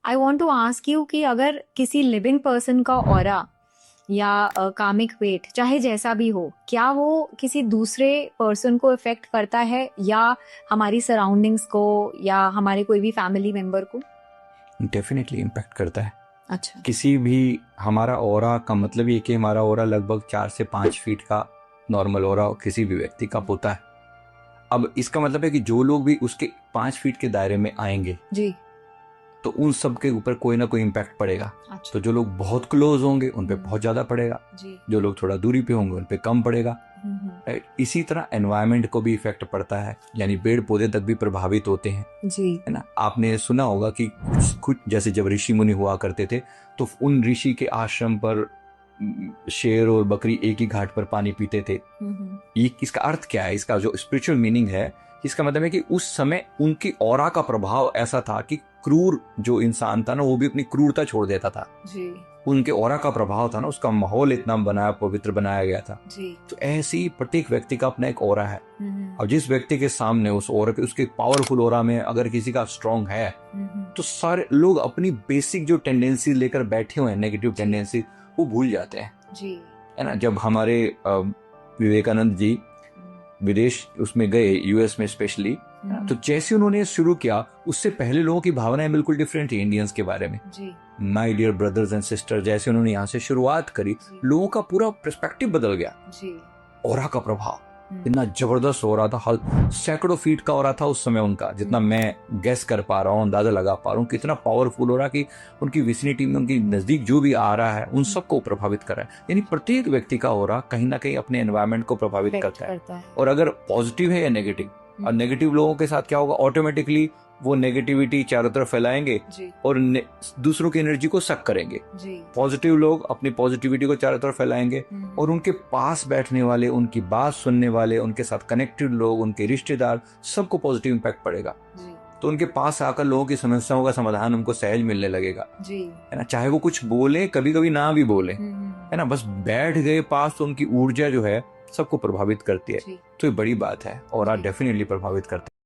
I want to ask you कि अगर किसी लिविंग पर्सन का ऑरा या कामिक वेट चाहे जैसा भी हो, क्या वो किसी दूसरे पर्सन को इफेक्ट करता है या हमारी सराउंडिंग्स को या हमारे कोई भी फैमिली मेंबर को? डेफिनेटली इम्पैक्ट करता है। अच्छा। किसी भी हमारा ऑरा का मतलब ये कि हमारा ऑरा लगभग 4 से 5 फीट का नॉर्मल ऑरा किसी भी व्यक्ति का होता है। अब इसका मतलब है कि जो लोग भी उसके 5 फीट के दायरे में आएंगे जी। तो उन सब के ऊपर कोई ना कोई इम्पैक्ट पड़ेगा। अच्छा। तो जो लोग बहुत क्लोज होंगे उन पे बहुत ज़्यादा पड़ेगा, जी। जो लोग थोड़ा दूरी पे होंगे उन पे कम पड़ेगा। राइट। इसी तरह एनवायरनमेंट को भी इफेक्ट पड़ता है, यानी पेड़ पौधे तक भी प्रभावित होते हैं। जी। है ना। आपने सुना होगा कि कुछ जैसे जब ऋषि मुनि हुआ करते थे तो उन ऋषि के आश्रम पर शेर और बकरी एक ही घाट पर पानी पीते थे। ये इसका अर्थ क्या है? इसका जो स्पिरिचुअल मीनिंग है, इसका मतलब है कि उस समय उनकी ऑरा का प्रभाव ऐसा था कि क्रूर जो इंसान था ना वो भी अपनी क्रूरता छोड़ देता था। जी। उनके ऑरा का प्रभाव था ना, उसका माहौल इतना पवित्र बनाया गया था। जी। तो ऐसे ही प्रत्येक व्यक्ति का अपना एक ऑरा है। अब जिस व्यक्ति के सामने उस ऑरा के उसके पावरफुल ऑरा में अगर किसी का स्ट्रांग है तो सारे लोग अपनी बेसिक जो टेंडेंसी लेकर बैठे हुए हैं, नेगेटिव टेंडेंसी, वो भूल जाते हैं। जी। है ना। जब हमारे विवेकानंद जी विदेश उसमें गए, यूएस में स्पेशली, तो जैसे उन्होंने शुरू किया उससे पहले लोगों की भावनाएं बिल्कुल डिफरेंट थी इंडियंस के बारे में। My dear brothers and sister, जैसे उन्होंने यहाँ से शुरुआत करी लोगों का पूरा पर्सपेक्टिव बदल गया। ऑरा का प्रभाव इतना जबरदस्त हो रहा था, हर सैकड़ों फीट का हो रहा था उस समय उनका, जितना मैं गेस कर पा रहा हूँ, अंदाजा लगा पा रहा हूँ कितना पावरफुल हो रहा कि उनकी विसिनिटी में, उनकी नजदीक जो भी आ रहा है उन सबको प्रभावित कर रहा है। यानी प्रत्येक व्यक्ति का ऑरा कहीं ना कहीं अपने एनवायरमेंट को प्रभावित करता है। और अगर पॉजिटिव है या नेगेटिव, और नेगेटिव लोगों के साथ क्या होगा, ऑटोमेटिकली वो नेगेटिविटी चारों तरफ फैलाएंगे और दूसरों की एनर्जी को सक करेंगे। पॉजिटिव लोग अपनी पॉजिटिविटी को चारों तरफ फैलाएंगे और उनके पास बैठने वाले, उनकी बात सुनने वाले, उनके साथ कनेक्टेड लोग, उनके रिश्तेदार, सबको पॉजिटिव इम्पैक्ट पड़ेगा। तो उनके पास आकर लोगों की समस्याओं का समाधान उनको सहज मिलने लगेगा। है ना। चाहे वो कुछ बोले, कभी कभी ना भी बोले, है ना, बस बैठ गए पास तो उनकी ऊर्जा जो है सबको प्रभावित करती है। तो ये बड़ी बात है और डेफिनेटली प्रभावित करती है।